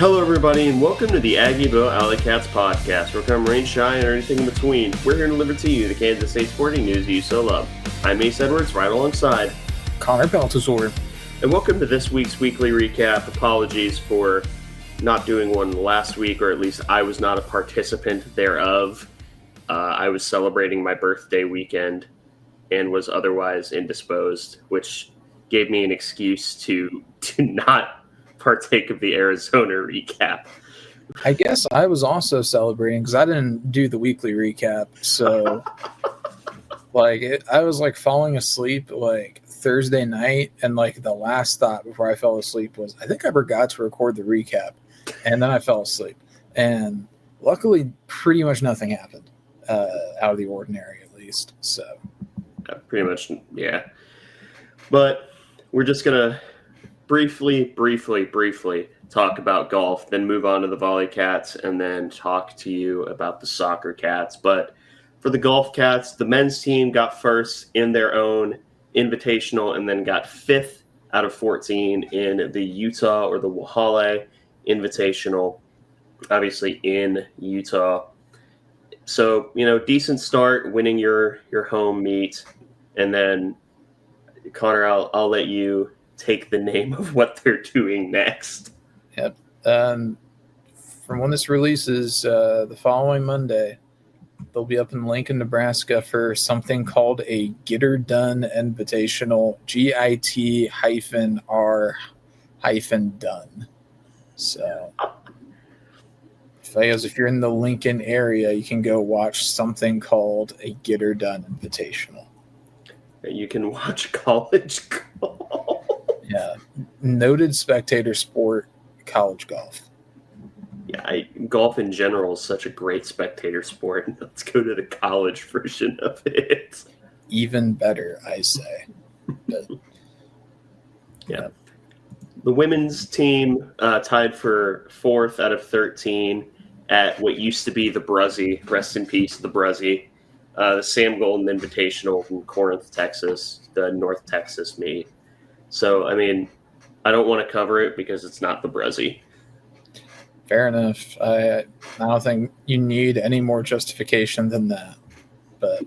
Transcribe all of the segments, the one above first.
Hello, everybody, and welcome to the Aggieville Alleycats podcast. We're come rain, shine, and anything in between. We're here to deliver to you the Kansas State sporting news you so love. I'm Ace Edwards, right alongside Connor Baltazar. And welcome to this week's weekly recap. Apologies for not doing one last week, or at least I was not a participant thereof. I was celebrating my birthday weekend and was otherwise indisposed, which gave me an excuse to not partake of the Arizona recap. I guess I was also celebrating because I didn't do the weekly recap. So, I was falling asleep Thursday night, and the last thought before I fell asleep was, I think I forgot to record the recap, and then I fell asleep. And luckily, pretty much nothing happened out of the ordinary, at least. So, pretty much, yeah. But we're just gonna briefly talk about golf, then move on to the volleycats, and then talk to you about the soccer cats. But for the golf cats, the men's team got first in their own invitational and then got 5th out of 14 in the Utah or the Wahale Invitational, obviously in Utah. So, decent start, winning your home meet. And then, Connor, I'll let you take the name of what they're doing next. Yep. From when this releases, the following Monday, they'll be up in Lincoln, Nebraska for something called a Get Her Done Invitational, GIT-R-Done. So, if you're in the Lincoln area, you can go watch something called a Get Her Done Invitational. You can watch college golf. Yeah, noted spectator sport, college golf. Yeah, golf in general is such a great spectator sport. Let's go to the college version of it. Even better, I say. But, yeah. The women's team tied for 4th out of 13 at what used to be the Bruzzy. Rest in peace, the Bruzzy. The Sam Golden Invitational from Corinth, Texas, the North Texas meet. So, I don't want to cover it because it's not the Bruzzy. Fair enough. I don't think you need any more justification than that. But,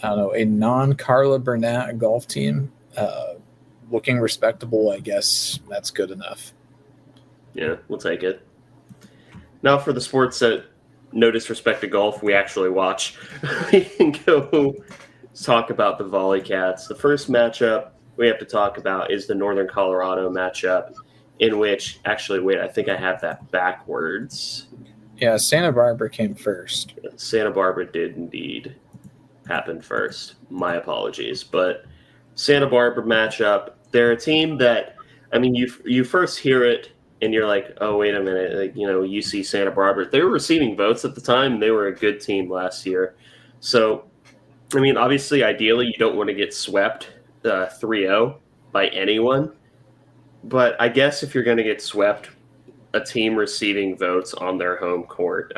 I don't know, a non-Carla Burnett golf team looking respectable, I guess that's good enough. Yeah, we'll take it. Now for the sports that no disrespect to golf, we actually watch. We can go talk about the volleycats. The first matchup we have to talk about is the Northern Colorado matchup, in which, actually, wait, I think I have that backwards. Yeah, Santa Barbara came first. Santa Barbara did indeed happen first. My apologies. But Santa Barbara matchup, they're a team that, you first hear it and you're like, oh, wait a minute, UC Santa Barbara. They were receiving votes at the time. They were a good team last year. So, obviously, ideally, you don't want to get swept 3-0 by anyone. But I guess if you're going to get swept, a team receiving votes on their home court,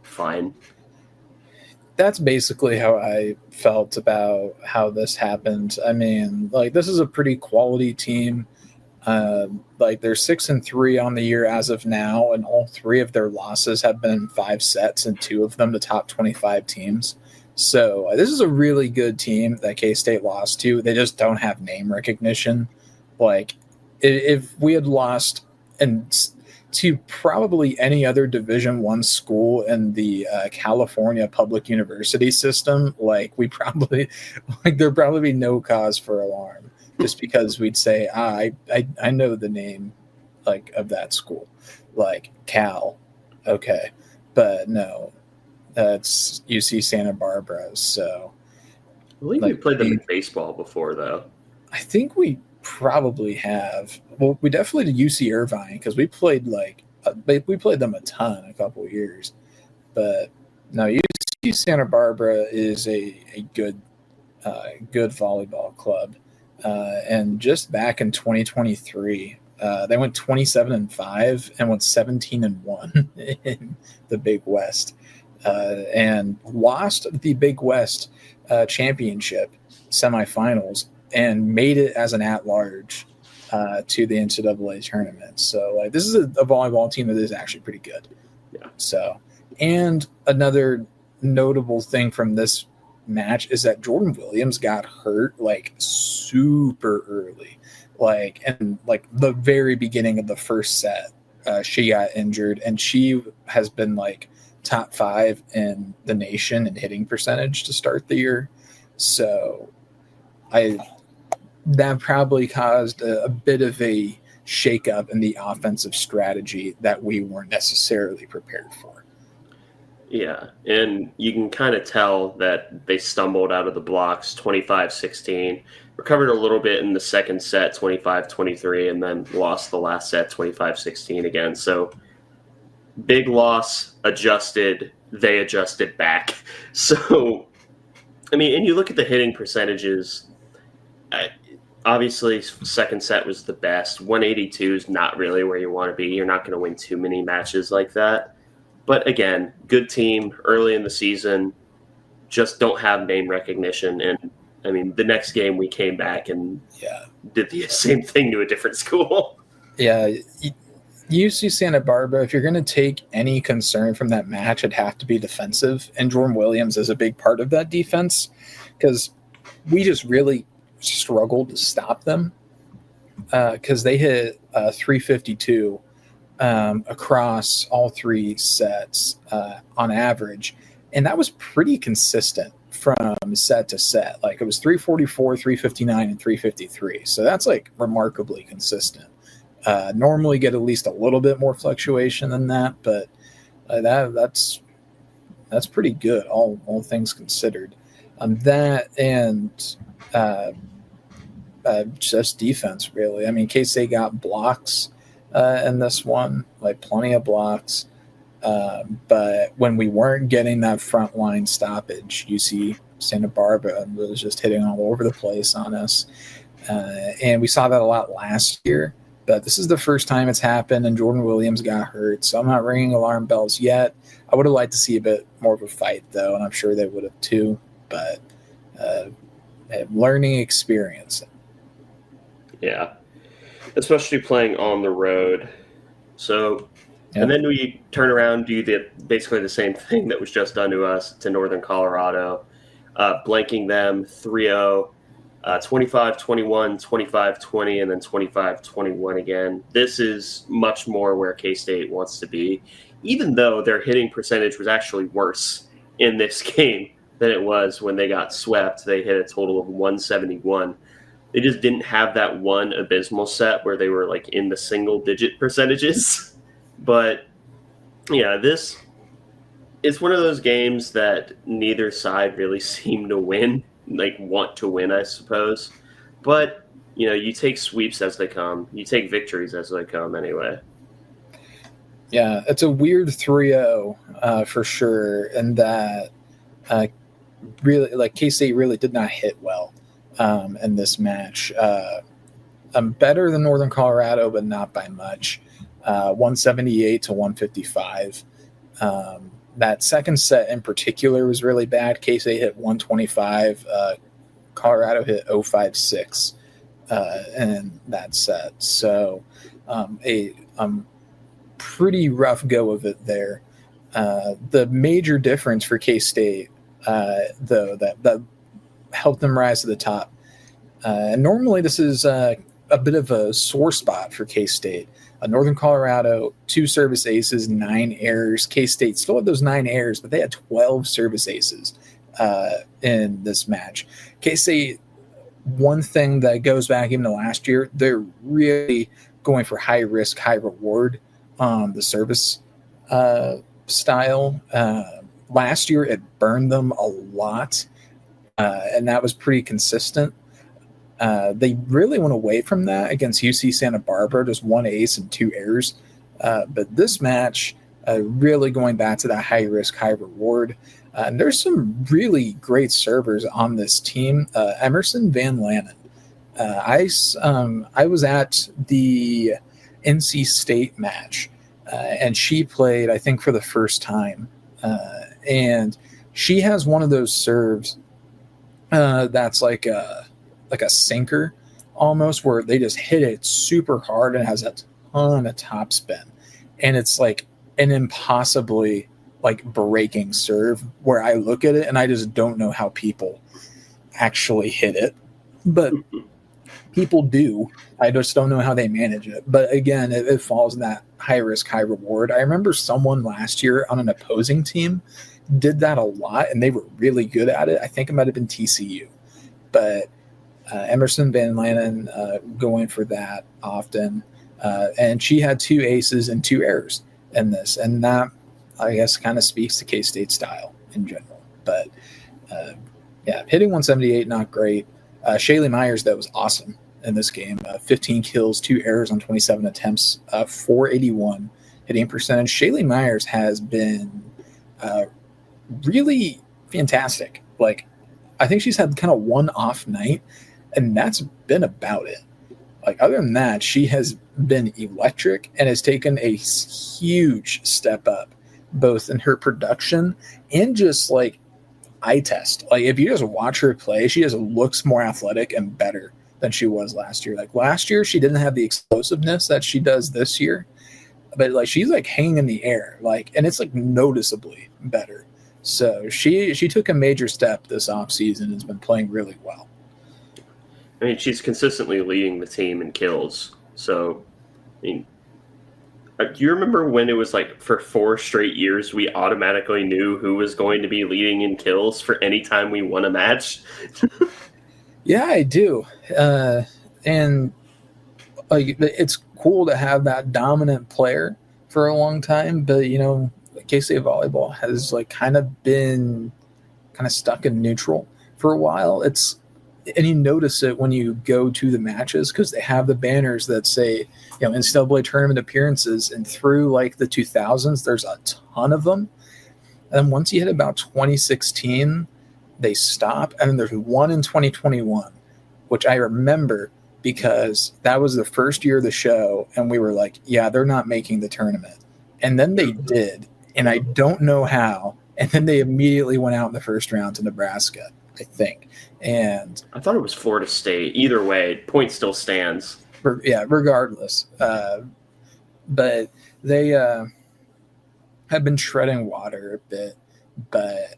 fine. That's basically how I felt about how this happened. This is a pretty quality team. They're 6-3 on the year as of now, and all 3 of their losses have been 5 sets, and 2 of them to top 25 teams. So this is a really good team that K-State lost to. They just don't have name recognition. If we had lost to probably any other Division I school in the California public university system, we probably there'd probably be no cause for alarm, just because we'd say, I know the name of that school, Cal, okay, but no. That's UC Santa Barbara. So I believe we played them in baseball before, though. I think we probably have. Well, we definitely did UC Irvine because we played we played them a ton a couple of years. But no, UC Santa Barbara is a good volleyball club. And just back in 2023, they went 27-5 and went 17-1 in the Big West. And lost the Big West championship semifinals and made it as an at-large to the NCAA tournament. So like this is a volleyball team that is actually pretty good. Yeah. So, and another notable thing from this match is that Jordan Williams got hurt like super early, like and like the very beginning of the first set. She got injured, and she has been like top 5 in the nation in hitting percentage to start the year. So that probably caused a bit of a shakeup in the offensive strategy that we weren't necessarily prepared for. Yeah, and you can kind of tell that they stumbled out of the blocks 25-16, recovered a little bit in the second set 25-23, and then lost the last set 25-16 again. So big loss, adjusted, they adjusted back. So, I mean, and you look at the hitting percentages, obviously second set was the best. 182 is not really where you want to be. You're not going to win too many matches like that. But again, good team early in the season, just don't have name recognition. And I mean, the next game we came back and did the same thing to a different school. Yeah. UC Santa Barbara, if you're going to take any concern from that match, it'd have to be defensive. And Jordan Williams is a big part of that defense because we just really struggled to stop them because they hit 352 across all 3 sets on average. And that was pretty consistent from set to set. Like it was 344, 359, and 353. So that's like remarkably consistent. Normally get at least a little bit more fluctuation than that, but that's pretty good, all things considered. That and just defense, really. I mean, K-State got blocks in this one, like plenty of blocks. But when we weren't getting that front line stoppage, UC Santa Barbara was just hitting all over the place on us. And we saw that a lot last year. But this is the first time it's happened, and Jordan Williams got hurt, so I'm not ringing alarm bells yet. I would have liked to see a bit more of a fight, though, and I'm sure they would have too. But learning experience. Yeah, especially playing on the road. So, and then we turn around, do basically the same thing that was just done to us to Northern Colorado, blanking them 3-0. 25-21, 25-20, and then 25-21 again. This is much more where K-State wants to be, even though their hitting percentage was actually worse in this game than it was when they got swept. They hit a total of 171. They just didn't have that one abysmal set where they were like in the single-digit percentages. But, yeah, this is one of those games that neither side really seemed to win. Like want to win, I suppose. But, you know, you take sweeps as they come. You take victories as they come anyway. Yeah, it's a weird 3-0 for sure. And that really, like, K-State really did not hit well in this match. Better than Northern Colorado, but not by much. 178 to 155. That second set in particular was really bad. K-State hit 125. Colorado hit 056 in that set. So a pretty rough go of it there. The major difference for K-State, though, that helped them rise to the top. And normally this is a bit of a sore spot for K-State. Northern Colorado, 2 service aces, 9 errors. K-State still had those 9 errors, but they had 12 service aces in this match. K-State, one thing that goes back even to last year, they're really going for high risk, high reward on the service style. Last year, it burned them a lot, and that was pretty consistent. They really went away from that against UC Santa Barbara, just 1 ace and 2 errors. But this match, really going back to that high risk, high reward. And there's some really great servers on this team. Emerson Van Lannen. I was at the NC State match, and she played, I think, for the first time. And she has one of those serves that's like a sinker, almost, where they just hit it super hard and it has a ton of top spin. And it's like an impossibly like breaking serve where I look at it and I just don't know how people actually hit it. But people do. I just don't know how they manage it. But again, it falls in that high risk, high reward. I remember someone last year on an opposing team did that a lot, and they were really good at it. I think it might have been TCU. But Emerson Van Lanen going for that often. And she had 2 aces and 2 errors in this. And that, I guess, kind of speaks to K-State style in general. But, hitting 178, not great. Shaylee Myers, that was awesome in this game. 15 kills, 2 errors on 27 attempts, 481 hitting percentage. Shaylee Myers has been really fantastic. Like, I think she's had kind of one off night, and that's been about it. Like, other than that, she has been electric and has taken a huge step up, both in her production and just like eye test. Like, if you just watch her play, she just looks more athletic and better than she was last year. Like, last year, she didn't have the explosiveness that she does this year, but like she's like hanging in the air, like, and it's like noticeably better. So she took a major step this offseason and has been playing really well. I mean, she's consistently leading the team in kills. So, I mean, do you remember when it was like for 4 straight years we automatically knew who was going to be leading in kills for any time we won a match? Yeah, I do. And like, it's cool to have that dominant player for a long time, but you know, K-State volleyball has like kind of been kind of stuck in neutral for a while. And you notice it when you go to the matches because they have the banners that say, you know, NCAA tournament appearances, and through like the 2000s, there's a ton of them. And then once you hit about 2016, they stop. And then there's one in 2021, which I remember because that was the first year of the show. And we were like, yeah, they're not making the tournament. And then they did. And I don't know how. And then they immediately went out in the first round to Nebraska, I think. And I thought it was Florida State. Either way, point still stands. Regardless. But they have been treading water a bit. But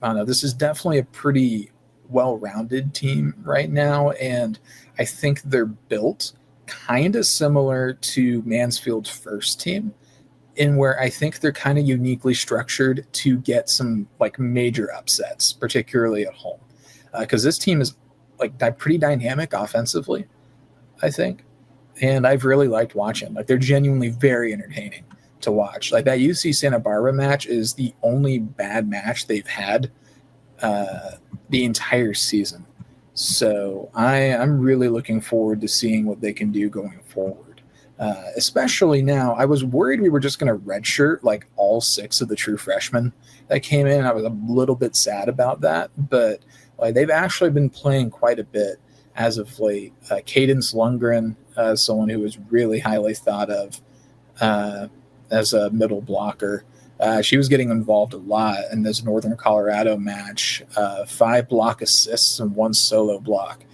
I don't know. This is definitely a pretty well-rounded team right now. And I think they're built kind of similar to Mansfield's first team, in where I think they're kind of uniquely structured to get some like major upsets, particularly at home. Because this team is like pretty dynamic offensively, I think. And I've really liked watching. Like, they're genuinely very entertaining to watch. Like, that UC Santa Barbara match is the only bad match they've had the entire season. So I'm really looking forward to seeing what they can do going forward. Especially now, I was worried we were just going to redshirt like all 6 of the true freshmen that came in. I was a little bit sad about that, but like, they've actually been playing quite a bit as of late. Cadence Lundgren, someone who was really highly thought of as a middle blocker. She was getting involved a lot in this Northern Colorado match, 5 block assists and 1 solo block.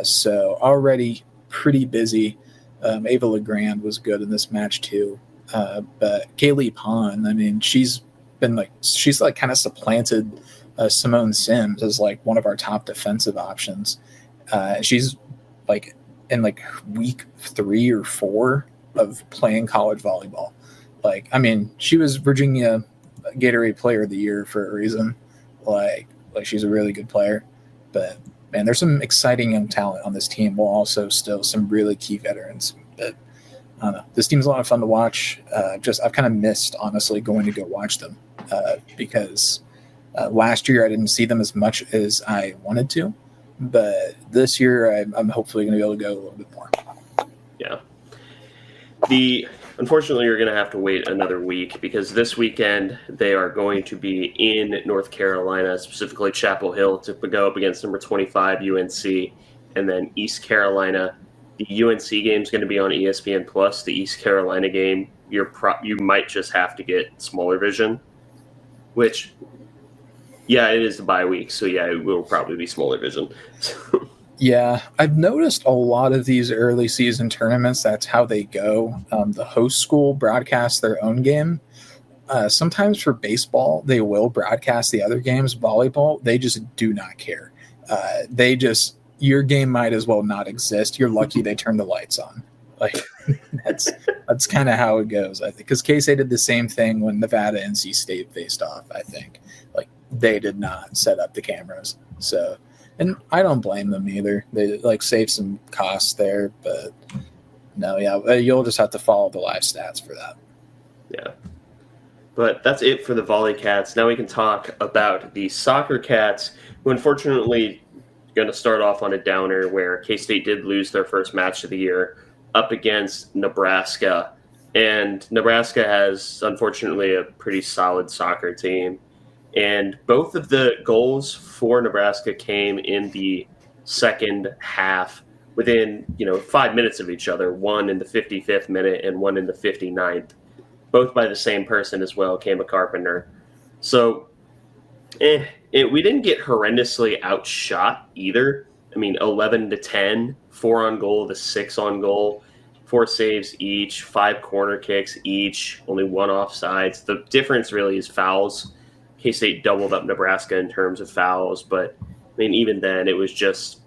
So already pretty busy. Ava LeGrand was good in this match too. But Kaylee Pond, I mean, she's like kind of supplanted Simone Sims as like one of our top defensive options. She's like in like week 3 or 4 of playing college volleyball. Like, I mean, she was Virginia Gatorade Player of the Year for a reason. Like she's a really good player. But man, there's some exciting young talent on this team, while also still some really key veterans. But I don't know. This team's a lot of fun to watch. I've kind of missed, honestly, going to go watch them because last year I didn't see them as much as I wanted to. But this year I'm hopefully going to be able to go a little bit more. Yeah. Unfortunately, you're going to have to wait another week because this weekend they are going to be in North Carolina, specifically Chapel Hill, to go up against number 25 UNC, and then East Carolina. The UNC game is going to be on ESPN Plus. The East Carolina game, you might just have to get smaller vision, which, yeah, it is the bye week, so yeah, it will probably be smaller vision. Yeah, I've noticed a lot of these early season tournaments, that's how they go. The host school broadcasts their own game. Sometimes for baseball, they will broadcast the other games. Volleyball, they just do not care. Your game might as well not exist. You're lucky they turned the lights on. Like that's kind of how it goes, I think. Because K-State did the same thing when Nevada and NC State faced off, I think. Like, they did not set up the cameras. So, and I don't blame them either. They like save some costs there, but no, yeah, you'll just have to follow the live stats for that. Yeah. But that's it for the volleycats. Now we can talk about the soccer cats, who unfortunately going to start off on a downer, where K-State did lose their first match of the year up against Nebraska. And Nebraska has, unfortunately, a pretty solid soccer team. And both of the goals for Nebraska came in the second half within, 5 minutes of each other, one in the 55th minute and one in the 59th. Both by the same person as well, Kama Carpenter. So we didn't get horrendously outshot either. I mean, 11-10, 4 on goal to 6 on goal, 4 saves each, 5 corner kicks each, only 1 offsides. The difference really is fouls. K-State doubled up Nebraska in terms of fouls, but I mean, even then, it was just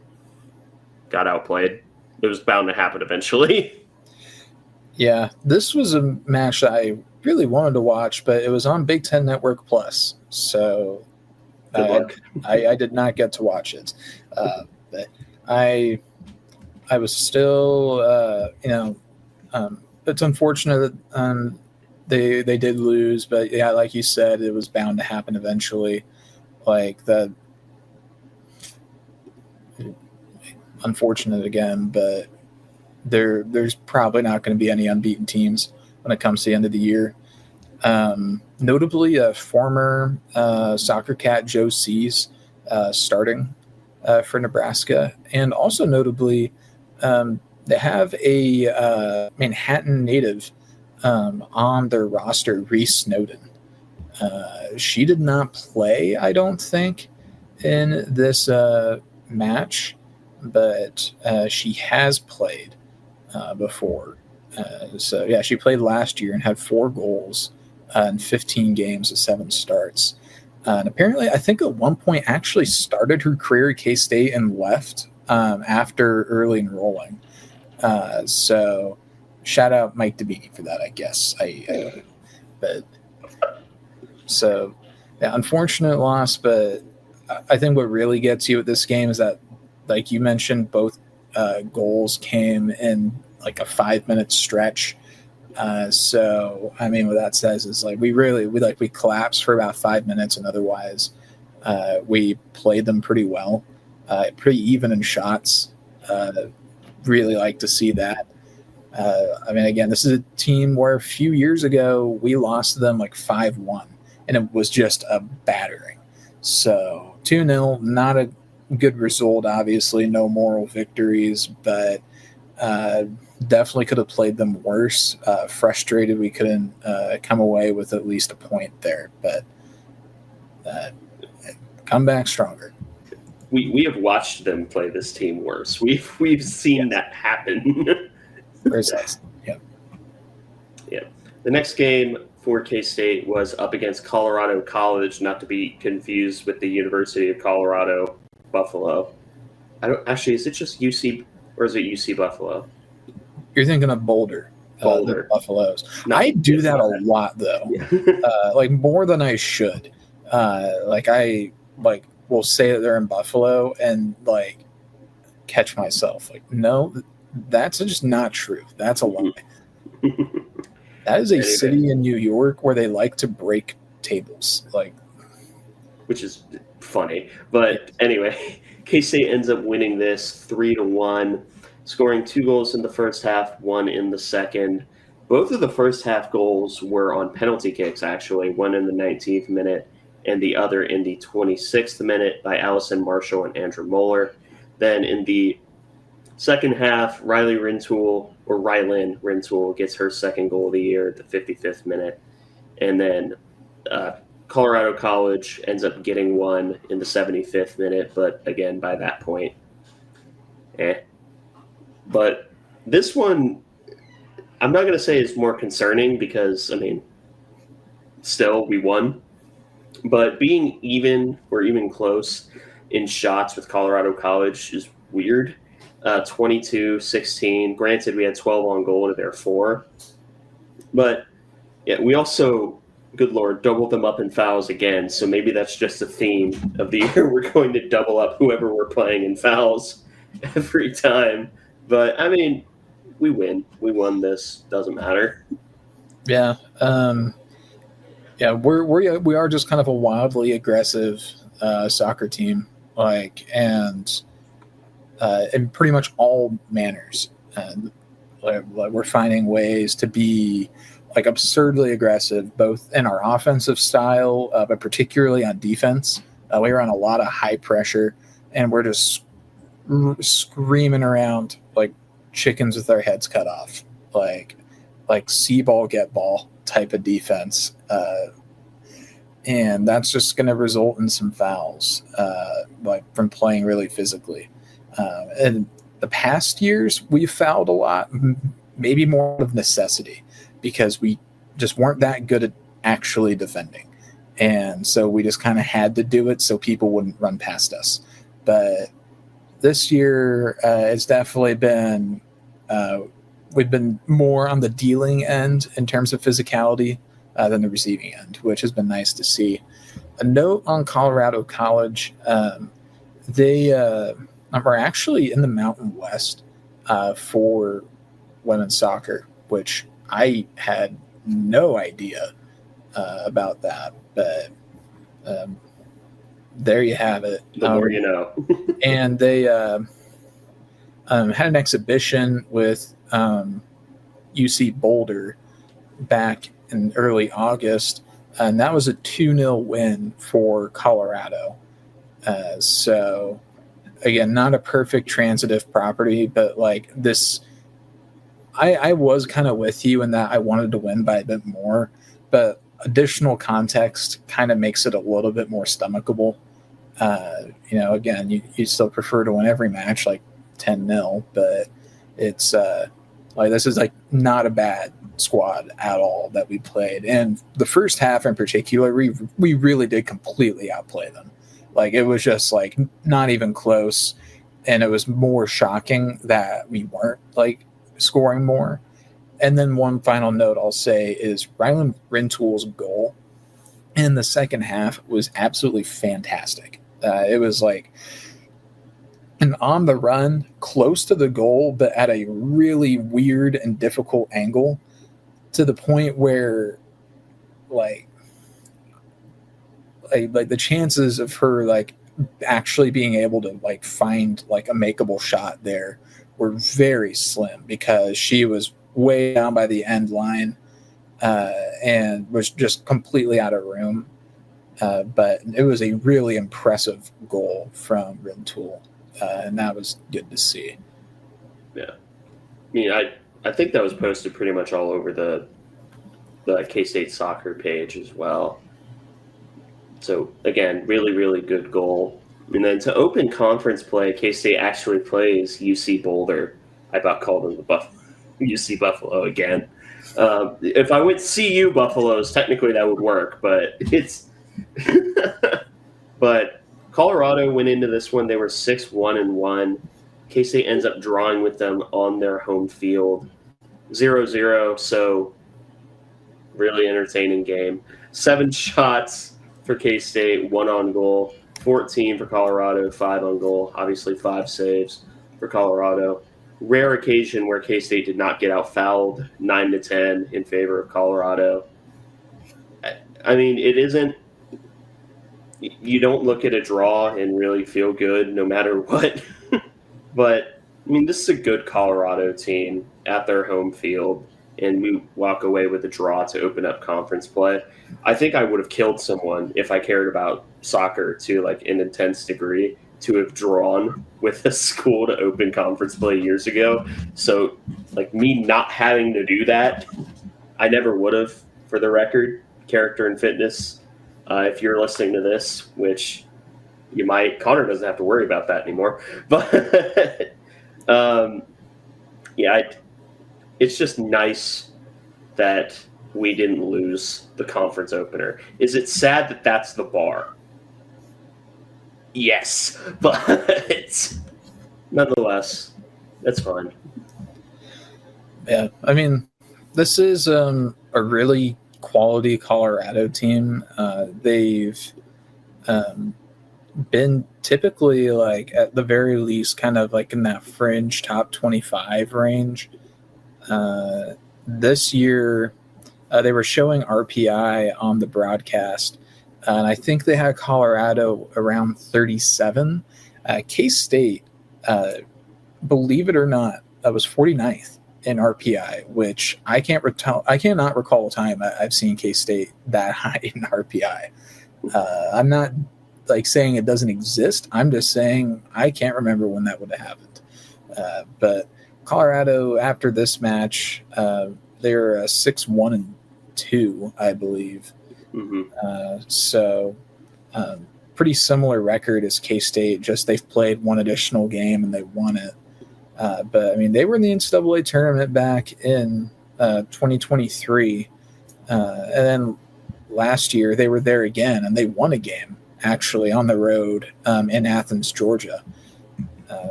got outplayed. It was bound to happen eventually. Yeah, this was a match that I really wanted to watch, but it was on Big Ten Network Plus, so I did not get to watch it. But I was still, it's unfortunate that they did lose, but yeah, like you said, it was bound to happen eventually. Like that, unfortunate again, but there's probably not going to be any unbeaten teams when it comes to the end of the year. Notably, a former soccer cat, Joe Sees, starting for Nebraska. And also notably, they have a Manhattan native on their roster, Reese Snowden. She did not play, I don't think, in this match, but she has played before. So, yeah, she played last year and had 4 goals in 15 games of 7 starts. And apparently, I think at one point actually started her career at K-State and left after early enrolling. So, shout out Mike Dabini for that, I guess. So, yeah, unfortunate loss, but I think what really gets you at this game is that, like you mentioned, both goals came in like a 5-minute stretch. So, I mean, what that says is like we collapsed for about 5 minutes, and otherwise we played them pretty well, pretty even in shots. Really like to see that. I mean, again, this is a team where a few years ago we lost to them like 5-1, and it was just a battering. So 2-0, not a good result, obviously, no moral victories, but definitely could have played them worse. Frustrated we couldn't come away with at least a point there, but come back stronger. We have watched them play this team worse. We've seen that happen. Precisely. Yeah. The next game for K-State was up against Colorado College, not to be confused with the University of Colorado Buffalo. Is it just UC or is it UC Buffalo? You're thinking of Boulder. The Buffaloes. I do that a lot though. Yeah. Like more than I should. I will say that they're in Buffalo and like catch myself like, no, that's just not true. That's a lie. That is a city in New York where they like to break tables, which is funny. But anyway, K-State ends up winning this 3-1, scoring 2 goals in the first half, 1 in the second. Both of the first half goals were on penalty kicks, actually, one in the 19th minute and the other in the 26th minute by Allison Marshall and Andrew Moeller. Then in the second half, Rylan Rintoul gets her second goal of the year at the 55th minute. And then Colorado College ends up getting one in the 75th minute. But again, by that point, But this one, I'm not going to say is more concerning because, I mean, still we won. But being even or even close in shots with Colorado College is weird. 22-16. Granted, we had 12 on goal to their 4. But yeah, we also, good Lord, doubled them up in fouls again. So maybe that's just a theme of the year. We're going to double up whoever we're playing in fouls every time. But, I mean, we win. We won this. Doesn't matter. Yeah. Yeah, we are just kind of a wildly aggressive soccer team, like, and in pretty much all manners. And like we're finding ways to be like absurdly aggressive, both in our offensive style, but particularly on defense. We run a lot of high pressure, and we're just screaming around like chickens with our heads cut off, like see ball get ball type of defense. And that's just going to result in some fouls, like from playing really physically. And the past years, we've fouled a lot, maybe more of necessity, because we just weren't that good at actually defending. And so we just kind of had to do it so people wouldn't run past us. But this year, it's definitely been, we've been more on the dealing end in terms of physicality than the receiving end, which has been nice to see. A note on Colorado College, they are actually in the Mountain West for women's soccer, which I had no idea about that. But there you have it. The more you know. And they had an exhibition with UC Boulder back in early August, and that was a 2-0 win for Colorado. So, again, not a perfect transitive property, but like this, I was kind of with you in that I wanted to win by a bit more, but additional context kind of makes it a little bit more stomachable. Again, you still prefer to win every match, like 10-0, but it's like this is like not a bad squad at all that we played. And the first half in particular, we really did completely outplay them. Like it was just like not even close. And it was more shocking that we weren't like scoring more. And then one final note I'll say is Rylan Rintoul's goal in the second half was absolutely fantastic. It was like an on the run close to the goal, but at a really weird and difficult angle, to the point where like the chances of her like actually being able to like find like a makeable shot there were very slim, because she was way down by the end line and was just completely out of room. But it was a really impressive goal from Rintoul, and that was good to see. Yeah. I mean, I think that was posted pretty much all over the K-State soccer page as well. So, again, really, really good goal. And then to open conference play, K-State actually plays UC Boulder. I about called them the UC Buffalo again. If I went CU Buffaloes, technically that would work, but it's – but Colorado went into this one. They were 6-1-1. K-State ends up drawing with them on their home field, 0-0. So really entertaining game. 7 shots for K-State, 1 on goal. 14 for Colorado, 5 on goal. Obviously 5 saves for Colorado. Rare occasion where K-State did not get out fouled, 9-10 in favor of Colorado. I mean, it isn't. You don't look at a draw and really feel good no matter what. But, I mean, this is a good Colorado team at their home field, and we walk away with a draw to open up conference play. I think I would have killed someone if I cared about soccer to, like, an intense degree to have drawn with a school to open conference play years ago. So, like, me not having to do that, I never would have, for the record, character and fitness. If you're listening to this, which you might, Connor doesn't have to worry about that anymore. But Yeah, it's just nice that we didn't lose the conference opener. Is it sad that that's the bar? Yes, but nonetheless, that's fine. Yeah, I mean, this is a really quality Colorado team. They've been typically like at the very least kind of like in that fringe top 25 range. This year, they were showing RPI on the broadcast, and I think they had Colorado around 37. K-State, believe it or not, was 49th in RPI, which I cannot recall a time I've seen K-State that high in RPI. I'm not like saying it doesn't exist. I'm just saying I can't remember when that would have happened. But Colorado, after this match, they're 6-1-2, I believe. Mm-hmm. So pretty similar record as K-State, just they've played one additional game and they won it. But I mean, they were in the NCAA tournament back in 2023. And then last year they were there again and they won a game actually on the road in Athens, Georgia.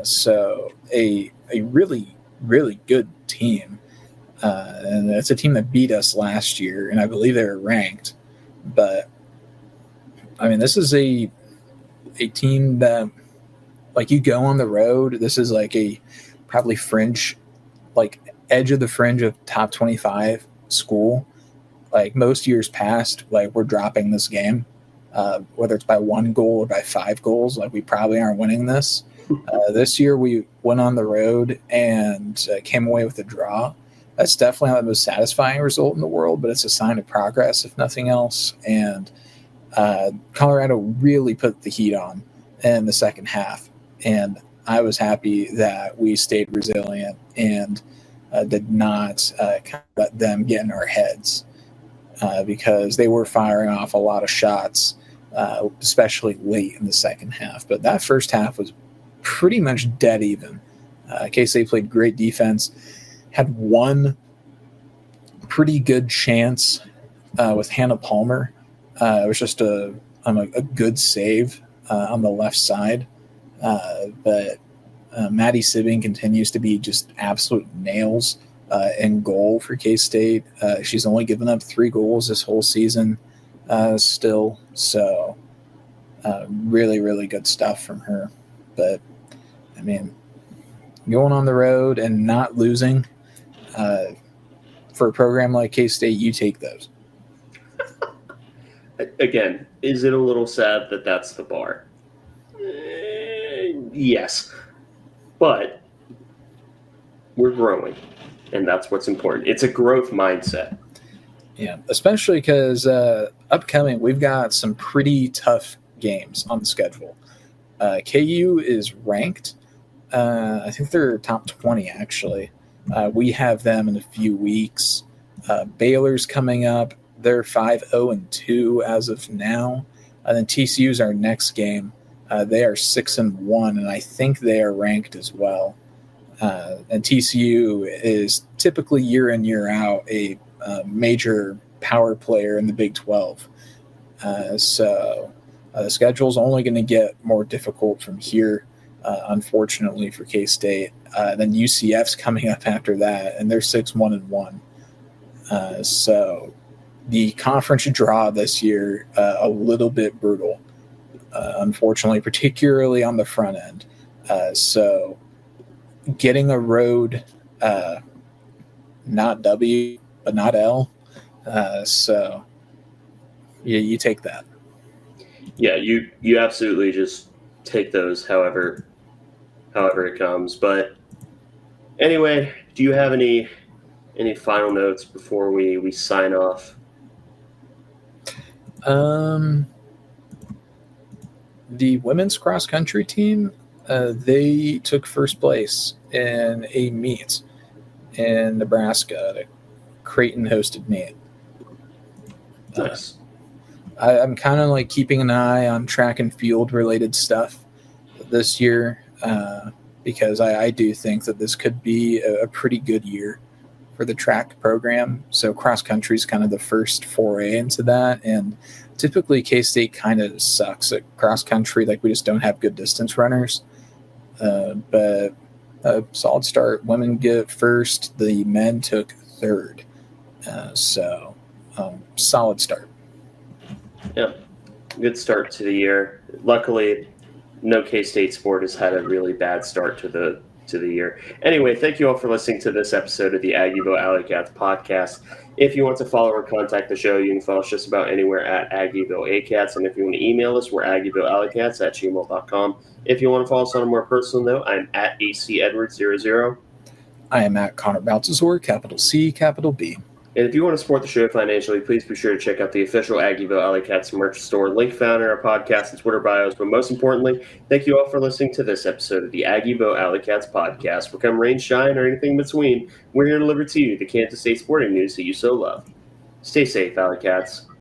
So a really, really good team. And it's a team that beat us last year, and I believe they were ranked. But I mean, this is a team that, like, you go on the road. This is like a probably fringe, like edge of the fringe of top 25 school. Like most years past, like we're dropping this game, whether it's by 1 goal or by 5 goals. Like we probably aren't winning this. This year we went on the road and came away with a draw. That's definitely not the most satisfying result in the world, but it's a sign of progress, if nothing else. And Colorado really put the heat on in the second half. And I was happy that we stayed resilient and did not let them get in our heads because they were firing off a lot of shots, especially late in the second half. But that first half was pretty much dead even. K-State played great defense, had one pretty good chance with Hannah Palmer. It was just a good save on the left side. But Maddie Sibbing continues to be just absolute nails in goal for K-State. She's only given up 3 goals this whole season still. So really, really good stuff from her. But, I mean, going on the road and not losing for a program like K-State, you take those. Again, is it a little sad that that's the bar? Yes. But we're growing, and that's what's important. It's a growth mindset. Yeah, especially because upcoming, we've got some pretty tough games on the schedule. KU is ranked. I think they're top 20, actually. We have them in a few weeks. Baylor's coming up. They're 5-0-2 as of now. And then TCU's our next game. They are 6-1, and I think they are ranked as well. And TCU is typically year in, year out a major power player in the Big 12. So the schedule's only going to get more difficult from here, unfortunately for K-State. Then UCF's coming up after that, and they're 6-1-1. So the conference draw this year, a little bit brutal, unfortunately, particularly on the front end. So getting a road, not W, but not L. So yeah, you take that. Yeah, you absolutely just take those however it comes. But anyway, do you have any final notes before we sign off? The women's cross country team, they took first place in a meet in Nebraska, a Creighton hosted meet. Nice. I'm kind of like keeping an eye on track and field related stuff this year because I do think that this could be a pretty good year for the track program. So cross country is kind of the first foray into that. And typically K-State kind of sucks at cross country. Like we just don't have good distance runners. But a solid start. Women get first. The men took third. Solid start. Yeah, good start to the year. Luckily, no K-State sport has had a really bad start to the year. Anyway, thank you all for listening to this episode of the Aggieville Alleycats podcast. If you want to follow or contact the show, you can follow us just about anywhere at Aggieville Alleycats. And if you want to email us, we're AggievilleAlleycats@gmail.com. If you want to follow us on a more personal note, I'm at ACEdwards00. I am at Connor Baltazar, capital C, capital B. And if you want to support the show financially, please be sure to check out the official Aggieville Alleycats merch store, link found in our podcast and Twitter bios. But most importantly, thank you all for listening to this episode of the Aggieville Alleycats podcast. Where come rain, shine, or anything in between, we're here to deliver to you the Kansas State sporting news that you so love. Stay safe, Alleycats.